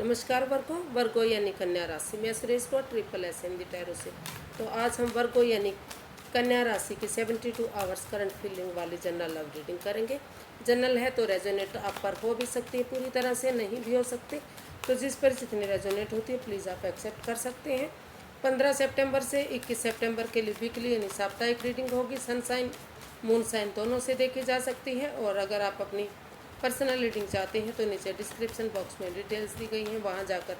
नमस्कार वर्गो वर्गो यानी कन्या राशि। मैं सुरेश को ट्रिपल एस हिंदी टैरो से। तो आज हम वर्गो यानी कन्या राशि की 72 आवर्स करंट फीलिंग वाली जनरल लव रीडिंग करेंगे। जनरल है तो रेजोनेट आप पर हो भी सकती है, पूरी तरह से नहीं भी हो सकते, तो जिस पर जितनी रेजोनेट होती है प्लीज़ आप एक्सेप्ट कर सकते हैं। 15 सितंबर से 21 सितंबर के लिए वीकली यानी साप्ताहिक रीडिंग होगी। सनसाइन मून साइन दोनों से देखी जा सकती है। और अगर आप अपनी पर्सनल रीडिंग चाहते हैं तो नीचे डिस्क्रिप्शन बॉक्स में डिटेल्स दी गई हैं, वहां जाकर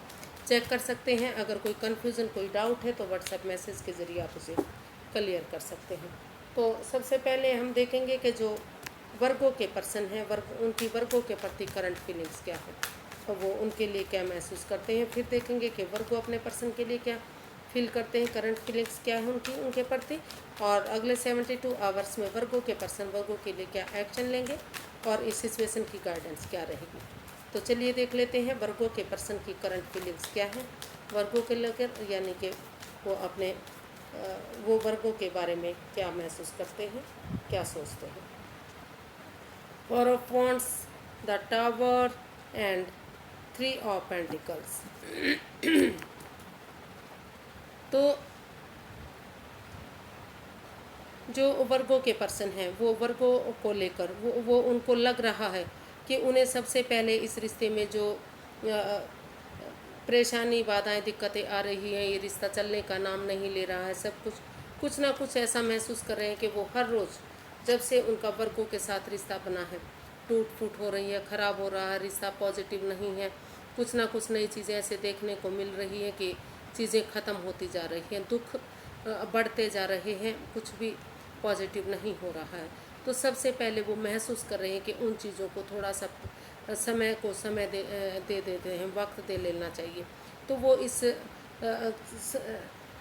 चेक कर सकते हैं। अगर कोई कन्फ्यूज़न कोई डाउट है तो व्हाट्सएप मैसेज के ज़रिए आप उसे क्लियर कर सकते हैं। तो सबसे पहले हम देखेंगे कि जो वर्गों के पर्सन हैं, उनकी वर्गों के प्रति करंट फीलिंग्स क्या है और वो उनके लिए क्या महसूस करते हैं। फिर देखेंगे कि वर्गों अपने पर्सन के लिए क्या फील करते हैं, करंट फीलिंग्स क्या है उनके प्रति, और अगले 72 आवर्स में वर्गों के पर्सन वर्गों के लिए क्या एक्शन लेंगे और इस सिचुएशन की गाइडेंस क्या रहेगी। तो चलिए देख लेते हैं वर्गों के पर्सन की करंट फीलिंग्स क्या है वर्गों के लेकर, यानी कि वो वर्गों के बारे में क्या महसूस करते हैं, क्या सोचते हैं। Four of wands, the tower and 3 of pentacles. तो जो वर्गों के पर्सन हैं वो वर्गों को लेकर वो उनको लग रहा है कि उन्हें सबसे पहले इस रिश्ते में जो परेशानी बाधाएं दिक्कतें आ रही हैं, ये रिश्ता चलने का नाम नहीं ले रहा है, सब कुछ ना कुछ ऐसा महसूस कर रहे हैं कि वो हर रोज़ जब से उनका वर्गों के साथ रिश्ता बना है टूट फूट हो रही है, ख़राब हो रहा है, रिश्ता पॉजिटिव नहीं है। कुछ ना कुछ नई चीज़ें ऐसे देखने को मिल रही हैं कि चीज़ें ख़त्म होती जा रही हैं, दुख बढ़ते जा रहे हैं, कुछ भी पॉजिटिव नहीं हो रहा है। तो सबसे पहले वो महसूस कर रहे हैं कि उन चीज़ों को थोड़ा सा समय दे देते हैं, वक्त दे लेना चाहिए। तो वो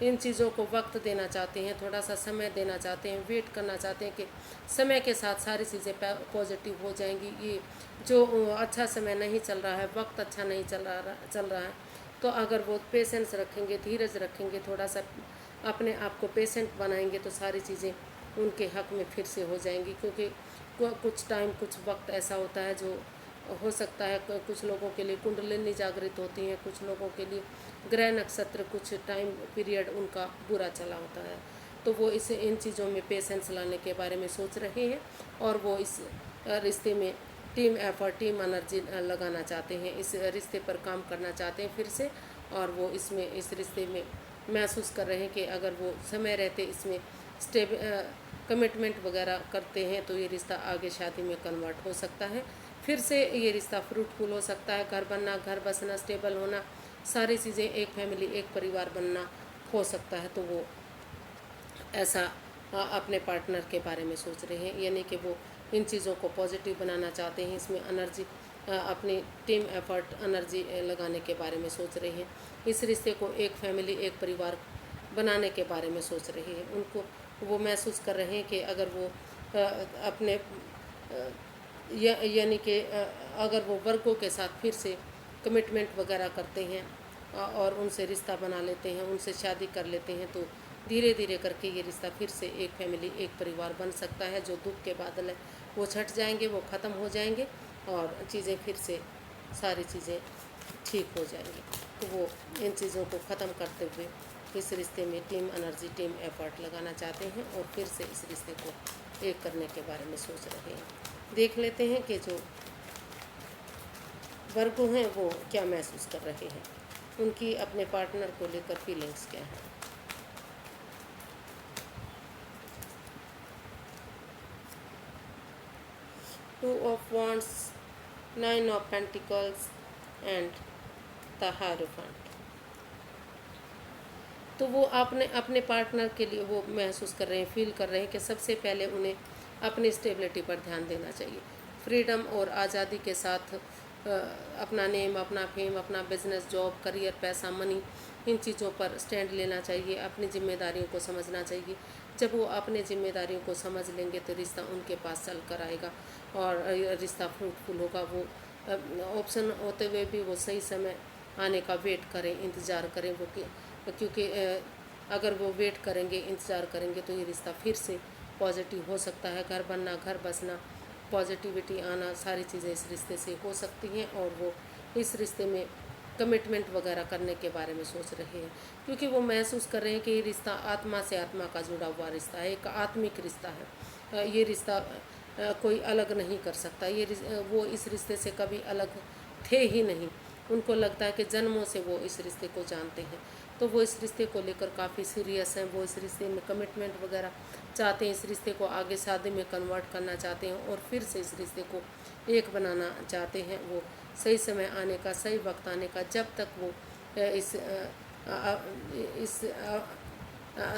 इन चीज़ों को वक्त देना चाहते हैं, थोड़ा सा समय देना चाहते हैं, वेट करना चाहते हैं कि समय के साथ सारी चीज़ें पॉजिटिव हो जाएंगी। ये जो अच्छा समय नहीं चल रहा है, वक्त अच्छा नहीं चल रहा है, तो अगर वो पेशेंस रखेंगे, धीरज रखेंगे, थोड़ा सा अपने आप को पेशेंट बनाएंगे तो सारी चीज़ें उनके हक में फिर से हो जाएंगी। क्योंकि कुछ टाइम कुछ वक्त ऐसा होता है जो हो सकता है कुछ लोगों के लिए कुंडलिनी जागृत होती हैं, कुछ लोगों के लिए ग्रह नक्षत्र कुछ टाइम पीरियड उनका बुरा चला होता है, तो वो इन चीज़ों में पेशेंस लाने के बारे में सोच रहे हैं और वो इस रिश्ते में टीम एफर्ट टीम एनर्जी लगाना चाहते हैं, इस रिश्ते पर काम करना चाहते हैं फिर से। और वो इस रिश्ते में महसूस कर रहे हैं कि अगर वो समय रहते इसमें कमिटमेंट वगैरह करते हैं तो ये रिश्ता आगे शादी में कन्वर्ट हो सकता है, फिर से ये रिश्ता फ्रूटफुल हो सकता है, घर बनना, घर बसना, स्टेबल होना, सारी चीज़ें, एक फैमिली, एक परिवार बनना हो सकता है। तो वो ऐसा अपने पार्टनर के बारे में सोच रहे हैं, यानी कि वो इन चीज़ों को पॉजिटिव बनाना चाहते हैं, इसमें एनर्जी अपनी टीम एफर्ट एनर्जी लगाने के बारे में सोच रहे हैं, इस रिश्ते को एक फैमिली एक परिवार बनाने के बारे में सोच रहे हैं। उनको वो महसूस कर रहे हैं कि अगर वो अपने यानी कि अगर वो वर्गों के साथ फिर से कमिटमेंट वगैरह करते हैं और उनसे रिश्ता बना लेते हैं, उनसे शादी कर लेते हैं, तो धीरे धीरे करके ये रिश्ता फिर से एक फैमिली एक परिवार बन सकता है। जो दुख के बादल है वो छट जाएंगे, वो ख़त्म हो जाएंगे और चीज़ें फिर से सारी चीज़ें ठीक हो जाएंगी। तो वो इन चीज़ों को ख़त्म करते हुए इस रिश्ते में टीम एनर्जी टीम एफर्ट लगाना चाहते हैं और फिर से इस रिश्ते को एक करने के बारे में सोच रहे हैं। देख लेते हैं कि जो वर्ग हैं वो क्या महसूस कर रहे हैं, उनकी अपने पार्टनर को लेकर फीलिंग्स क्या है। Two of wands, 9 of pentacles and the hierophant. तो वो अपने पार्टनर के लिए वो महसूस कर रहे हैं, फील कर रहे हैं कि सबसे पहले उन्हें अपनी स्टेबिलिटी पर ध्यान देना चाहिए, फ्रीडम और आज़ादी के साथ अपना नेम, अपना फेम, अपना बिजनेस, जॉब, करियर, पैसा, मनी, इन चीज़ों पर स्टैंड लेना चाहिए, अपनी जिम्मेदारियों को समझना चाहिए। जब वो अपने जिम्मेदारियों को समझ लेंगे तो रिश्ता उनके पास चल कर आएगा और रिश्ता फ्रूटफुल होगा। वो ऑप्शन होते हुए भी वो सही समय आने का वेट करें, इंतज़ार करें, वो क्योंकि अगर वो वेट करेंगे, इंतज़ार करेंगे तो ये रिश्ता फिर से पॉजिटिव हो सकता है। घर बनना, घर बसना, पॉजिटिविटी आना, सारी चीज़ें इस रिश्ते से हो सकती हैं और वो इस रिश्ते में कमिटमेंट वगैरह करने के बारे में सोच रहे हैं, क्योंकि वो महसूस कर रहे हैं कि ये रिश्ता आत्मा से आत्मा का जुड़ा हुआ रिश्ता है, एक आत्मिक रिश्ता है। ये रिश्ता कोई अलग नहीं कर सकता। वो इस रिश्ते से कभी अलग थे ही नहीं। उनको लगता है कि जन्मों से वो इस रिश्ते को जानते हैं, तो वो इस रिश्ते को लेकर काफ़ी सीरियस हैं। वो इस रिश्ते में कमिटमेंट वगैरह चाहते हैं, इस रिश्ते को आगे शादी में कन्वर्ट करना चाहते हैं और फिर से इस रिश्ते को एक बनाना चाहते हैं। वो सही समय आने का, सही वक्त आने का, जब तक वो इस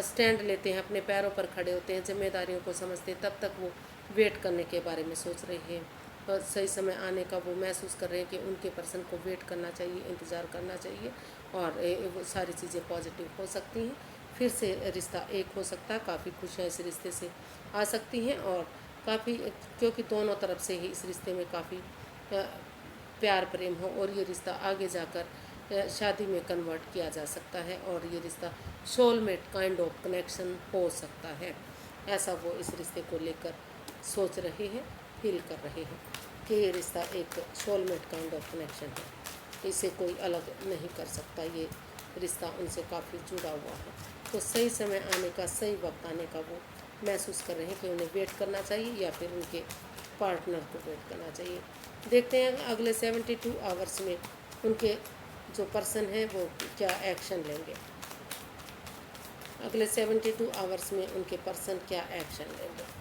स्टैंड लेते हैं, अपने पैरों पर खड़े होते हैं, जिम्मेदारियों को समझते हैं, तब तक वो वेट करने के बारे में सोच रहे हैं। और सही समय आने का वो महसूस कर रहे हैं कि उनके पर्सन को वेट करना चाहिए, इंतज़ार करना चाहिए, और वो सारी चीज़ें पॉजिटिव हो सकती हैं। फिर से रिश्ता एक हो सकता है, काफ़ी खुशियाँ इस रिश्ते से आ सकती हैं, और काफ़ी, क्योंकि दोनों तरफ से ही इस रिश्ते में काफ़ी प्यार प्रेम हो, और ये रिश्ता आगे जाकर शादी में कन्वर्ट किया जा सकता है, और ये रिश्ता सोलमेट काइंड ऑफ कनेक्शन हो सकता है। ऐसा वो इस रिश्ते को लेकर सोच रहे हैं, फील कर रहे हैं कि ये रिश्ता एक सोलमेट काइंड ऑफ कनेक्शन है, इसे कोई अलग नहीं कर सकता। ये रिश्ता उनसे काफ़ी जुड़ा हुआ है। तो सही समय आने का, सही वक्त आने का वो महसूस कर रहे हैं कि उन्हें वेट करना चाहिए या फिर उनके पार्टनर को वेट करना चाहिए। देखते हैं अगले 72 आवर्स में उनके जो पर्सन है वो क्या एक्शन लेंगे। अगले 72 आवर्स में उनके पर्सन क्या एक्शन लेंगे।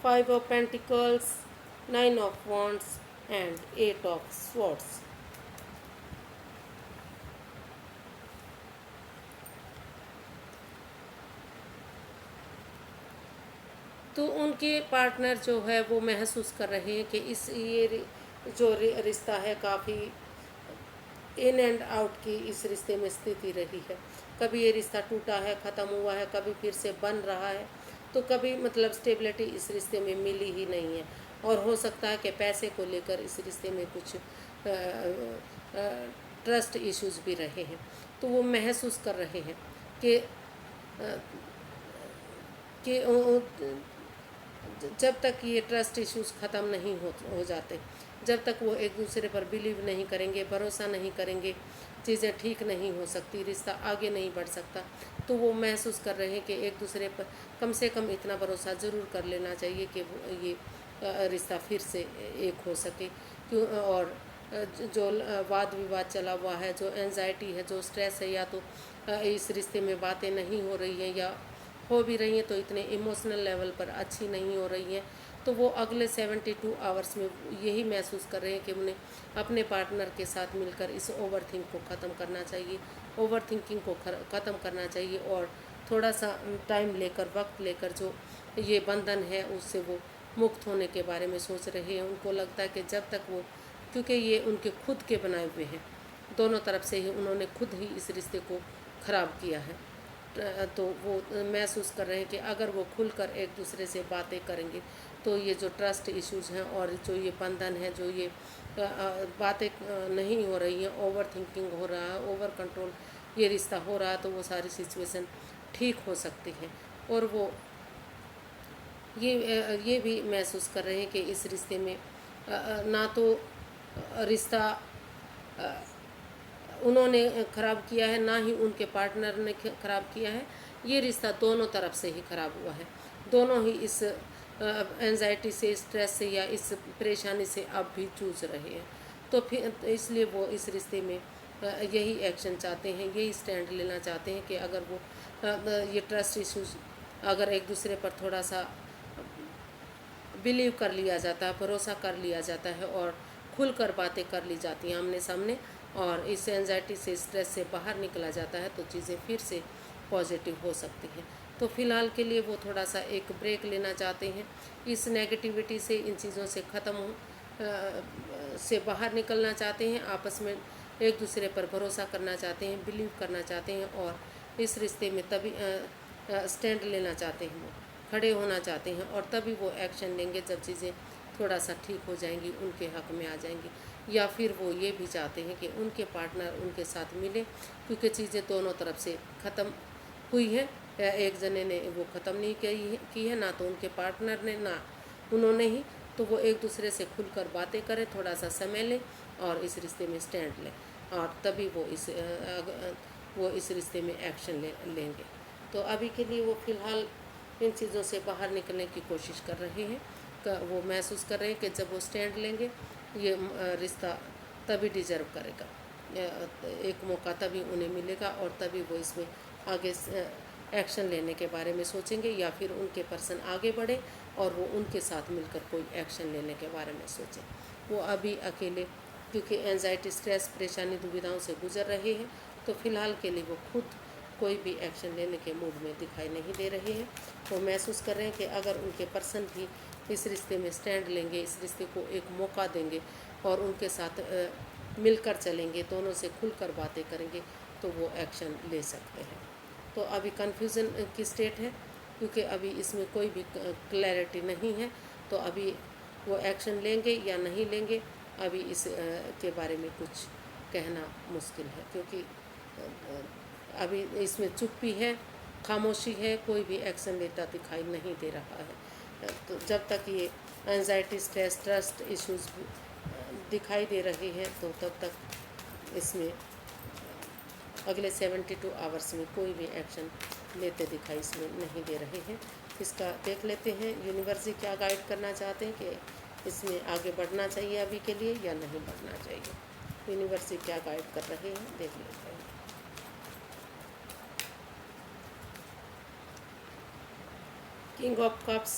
Five of Pentacles, Nine of Wands and Eight of Swords. तो उनके पार्टनर जो है वो महसूस कर रहे हैं कि जो रिश्ता है काफ़ी इन एंड आउट की इस रिश्ते में स्थिति रही है। कभी ये रिश्ता टूटा है, ख़त्म हुआ है, कभी फिर से बन रहा है, तो कभी मतलब स्टेबिलिटी इस रिश्ते में मिली ही नहीं है। और हो सकता है कि पैसे को लेकर इस रिश्ते में कुछ ट्रस्ट इश्यूज भी रहे हैं। तो वो महसूस कर रहे हैं कि जब तक ये ट्रस्ट इश्यूज ख़त्म नहीं हो जाते, जब तक वो एक दूसरे पर बिलीव नहीं करेंगे, भरोसा नहीं करेंगे, चीज़ें ठीक नहीं हो सकती, रिश्ता आगे नहीं बढ़ सकता। तो वो महसूस कर रहे हैं कि एक दूसरे पर कम से कम इतना भरोसा ज़रूर कर लेना चाहिए कि ये रिश्ता फिर से एक हो सके। क्यों, और जो वाद विवाद चला हुआ है, जो एंजाइटी है, जो स्ट्रेस है, या तो इस रिश्ते में बातें नहीं हो रही हैं, या हो भी रही हैं तो इतने इमोशनल लेवल पर अच्छी नहीं हो रही हैं। तो वो अगले 72 आवर्स में यही महसूस कर रहे हैं कि उन्हें अपने पार्टनर के साथ मिलकर इस ओवरथिंक को ख़त्म करना चाहिए, ओवरथिंकिंग को ख़त्म करना चाहिए, और थोड़ा सा टाइम लेकर, वक्त लेकर जो ये बंधन है उससे वो मुक्त होने के बारे में सोच रहे हैं। उनको लगता है कि जब तक वो, क्योंकि ये उनके खुद के बनाए हुए हैं, दोनों तरफ से ही उन्होंने खुद ही इस रिश्ते को ख़राब किया है, तो वो महसूस कर रहे हैं कि अगर वो खुलकर एक दूसरे से बातें करेंगे तो ये जो ट्रस्ट इश्यूज हैं और जो ये बंधन है, जो ये बातें नहीं हो रही हैं, ओवर थिंकिंग हो रहा है, ओवर कंट्रोल ये रिश्ता हो रहा है, तो वो सारी सिचुएशन ठीक हो सकती है। और वो ये भी महसूस कर रहे हैं कि इस रिश्ते में ना तो रिश्ता उन्होंने ख़राब किया है, ना ही उनके पार्टनर ने ख़राब किया है। ये रिश्ता दोनों तरफ से ही ख़राब हुआ है। दोनों ही इस एंजाइटी से, स्ट्रेस से या इस परेशानी से अब भी जूझ रहे हैं। तो फिर इसलिए वो इस रिश्ते में यही एक्शन चाहते हैं, यही स्टैंड लेना चाहते हैं कि अगर वो ये ट्रस्ट इश्यूज अगर एक दूसरे पर थोड़ा सा बिलीव कर लिया जाता है, भरोसा कर लिया जाता है, और खुलकर बातें कर ली जाती हैं आमने सामने, और इस एंजाइटी से, स्ट्रेस से बाहर निकला जाता है, तो चीज़ें फिर से पॉजिटिव हो सकती हैं। तो फ़िलहाल के लिए वो थोड़ा सा एक ब्रेक लेना चाहते हैं, इस नेगेटिविटी से, इन चीज़ों से से बाहर निकलना चाहते हैं, आपस में एक दूसरे पर भरोसा करना चाहते हैं, बिलीव करना चाहते हैं, और इस रिश्ते में तभी स्टैंड लेना चाहते हैं, वो खड़े होना चाहते हैं, और तभी वो एक्शन लेंगे जब चीज़ें थोड़ा सा ठीक हो जाएंगी, उनके हक में आ जाएंगी। या फिर वो ये भी चाहते हैं कि उनके पार्टनर उनके साथ मिले, क्योंकि चीज़ें दोनों तरफ से ख़त्म हुई हैं। एक जने ने वो ख़त्म नहीं की है, ना तो उनके पार्टनर ने, ना उन्होंने ही, तो वो एक दूसरे से खुलकर बातें करें, थोड़ा सा समय लें और इस रिश्ते में स्टैंड लें, और तभी वो इस रिश्ते में एक्शन लेंगे। तो अभी के लिए वो फ़िलहाल इन चीज़ों से बाहर निकलने की कोशिश कर रहे हैं। वो महसूस कर रहे हैं कि जब वो स्टैंड लेंगे, ये रिश्ता तभी डिजर्व करेगा, एक मौका तभी उन्हें मिलेगा, और तभी वो इसमें आगे एक्शन लेने के बारे में सोचेंगे, या फिर उनके पर्सन आगे बढ़े और वो उनके साथ मिलकर कोई एक्शन लेने के बारे में सोचें। वो अभी अकेले, क्योंकि एंजाइटी, स्ट्रेस, परेशानी, दुविधाओं से गुजर रहे हैं, तो फिलहाल के लिए वो खुद कोई भी एक्शन लेने के मूड में दिखाई नहीं दे रहे हैं। वो महसूस कर रहे हैं कि अगर उनके पर्सन भी इस रिश्ते में स्टैंड लेंगे, इस रिश्ते को एक मौका देंगे और उनके साथ मिलकर चलेंगे, दोनों से खुलकर बातें करेंगे, तो वो एक्शन ले सकते हैं। तो अभी कन्फ्यूज़न की स्टेट है, क्योंकि अभी इसमें कोई भी क्लैरिटी नहीं है। तो अभी वो एक्शन लेंगे या नहीं लेंगे, अभी इस के बारे में कुछ कहना मुश्किल है, क्योंकि अभी इसमें चुप्पी है, खामोशी है, कोई भी एक्शन लेता दिखाई नहीं दे रहा है। तो जब तक ये एंजाइटी, स्ट्रेस, ट्रस्ट इश्यूज दिखाई दे रहे हैं, तो तब तक इसमें अगले 72 आवर्स में कोई भी एक्शन लेते दिखाई इसमें नहीं दे रहे हैं। इसका देख लेते हैं यूनिवर्स जी क्या गाइड करना चाहते हैं कि इसमें आगे बढ़ना चाहिए अभी के लिए या नहीं बढ़ना चाहिए। यूनिवर्स जी क्या गाइड कर रहे हैं, देख लेते हैं। King of cups,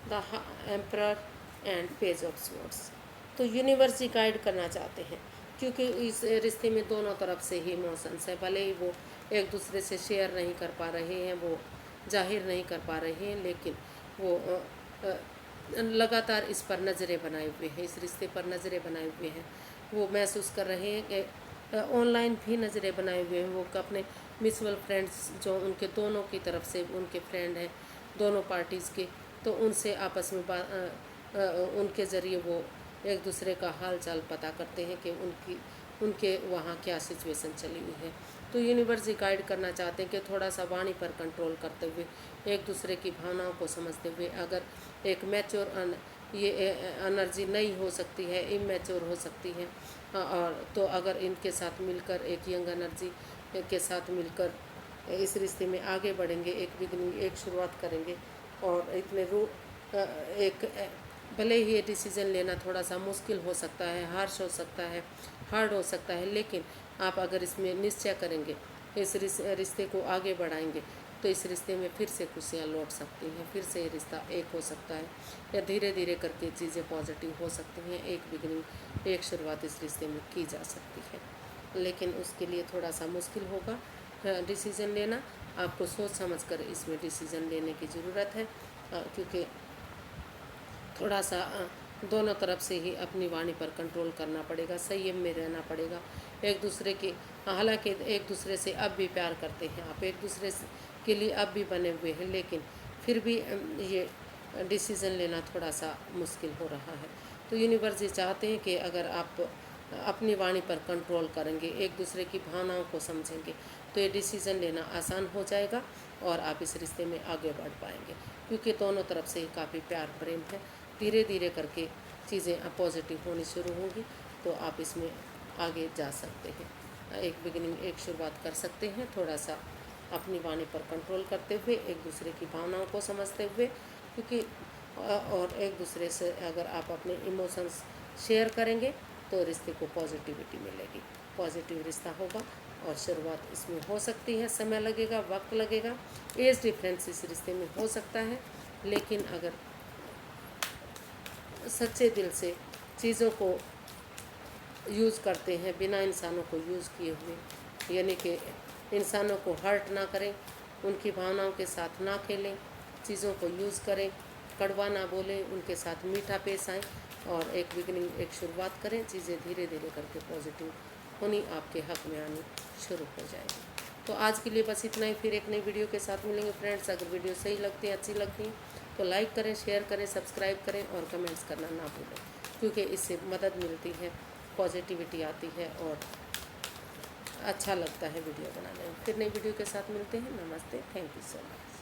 the emperor and page of swords. तो यूनिवर्स जी गाइड करना चाहते हैं, क्योंकि इस रिश्ते में दोनों तरफ से ही इमोशंस है। भले ही वो एक दूसरे से शेयर नहीं कर पा रहे हैं, वो जाहिर नहीं कर पा रहे हैं, लेकिन वो लगातार इस पर नज़रें बनाए हुए हैं, इस रिश्ते पर नज़रें बनाए हुए हैं। वो महसूस कर रहे हैं कि ऑनलाइन भी नज़रें बनाए हुए हैं। वो अपने म्यूचुअल फ्रेंड्स जो उनके दोनों की तरफ से उनके फ्रेंड हैं, दोनों पार्टीज़ के, तो उनसे आपस में उनके ज़रिए वो एक दूसरे का हाल चाल पता करते हैं कि उनके वहाँ क्या सिचुएशन चली हुई है। तो यूनिवर्स गाइड करना चाहते हैं कि थोड़ा सा वाणी पर कंट्रोल करते हुए, एक दूसरे की भावनाओं को समझते हुए, अगर एक मैच्योर ये एनर्जी नहीं हो सकती है, इमेच्योर हो सकती है, और तो अगर इनके साथ मिलकर एक यंग एनर्जी के साथ मिलकर इस रिश्ते में आगे बढ़ेंगे, एक बिगनिंग, एक शुरुआत करेंगे, और इतने एक भले ही ये डिसीज़न लेना थोड़ा सा मुश्किल हो सकता है, हार्श हो सकता है, हार्ड हो सकता है, लेकिन आप अगर इसमें निश्चय करेंगे, इस रिश्ते को आगे बढ़ाएंगे, तो इस रिश्ते में फिर से खुशियाँ लौट सकती हैं, फिर से ये रिश्ता एक हो सकता है, या धीरे धीरे करके चीज़ें पॉजिटिव हो सकती हैं। एक बिगनिंग, एक शुरुआत इस रिश्ते में की जा सकती है, लेकिन उसके लिए थोड़ा सा मुश्किल होगा डिसीज़न लेना। आपको सोच समझ कर इसमें डिसीज़न लेने की ज़रूरत है, क्योंकि थोड़ा सा दोनों तरफ से ही अपनी वाणी पर कंट्रोल करना पड़ेगा, संयम में रहना पड़ेगा। एक दूसरे के, हालांकि एक दूसरे से अब भी प्यार करते हैं आप, एक दूसरे के लिए अब भी बने हुए हैं, लेकिन फिर भी ये डिसीज़न लेना थोड़ा सा मुश्किल हो रहा है। तो यूनिवर्स ये चाहते हैं कि अगर आप अपनी वाणी पर कंट्रोल करेंगे, एक दूसरे की भावनाओं को समझेंगे, तो ये डिसीज़न लेना आसान हो जाएगा और आप इस रिश्ते में आगे बढ़ पाएंगे, क्योंकि दोनों तरफ से ही काफ़ी प्यार प्रेम है। धीरे धीरे करके चीज़ें पॉजिटिव होनी शुरू होंगी, तो आप इसमें आगे जा सकते हैं, एक बिगिनिंग, एक शुरुआत कर सकते हैं, थोड़ा सा अपनी वाणी पर कंट्रोल करते हुए, एक दूसरे की भावनाओं को समझते हुए, क्योंकि और एक दूसरे से अगर आप अपने इमोशंस शेयर करेंगे, तो रिश्ते को पॉजिटिविटी मिलेगी, पॉजिटिव रिश्ता होगा, और शुरुआत इसमें हो सकती है। समय लगेगा, वक्त लगेगा, एज डिफरेंस इस रिश्ते में हो सकता है, लेकिन अगर सच्चे दिल से चीज़ों को यूज़ करते हैं, बिना इंसानों को यूज़ किए हुए, यानी कि इंसानों को हर्ट ना करें, उनकी भावनाओं के साथ ना खेलें, चीज़ों को यूज़ करें, कड़वा ना बोलें, उनके साथ मीठा पेश आएँ, और एक बिगनिंग, एक शुरुआत करें, चीज़ें धीरे धीरे करके पॉजिटिव होनी आपके हक़ में आनी शुरू हो जाएगी। तो आज के लिए बस इतना ही, फिर एक नई वीडियो के साथ मिलेंगे फ्रेंड्स। अगर वीडियो सही लगती है, अच्छी लगती है, तो लाइक करें, शेयर करें, सब्सक्राइब करें और कमेंट्स करना ना भूलें, क्योंकि इससे मदद मिलती है, पॉजिटिविटी आती है और अच्छा लगता है वीडियो बनाने में। फिर नई वीडियो के साथ मिलते हैं। नमस्ते, थैंक यू सो मच।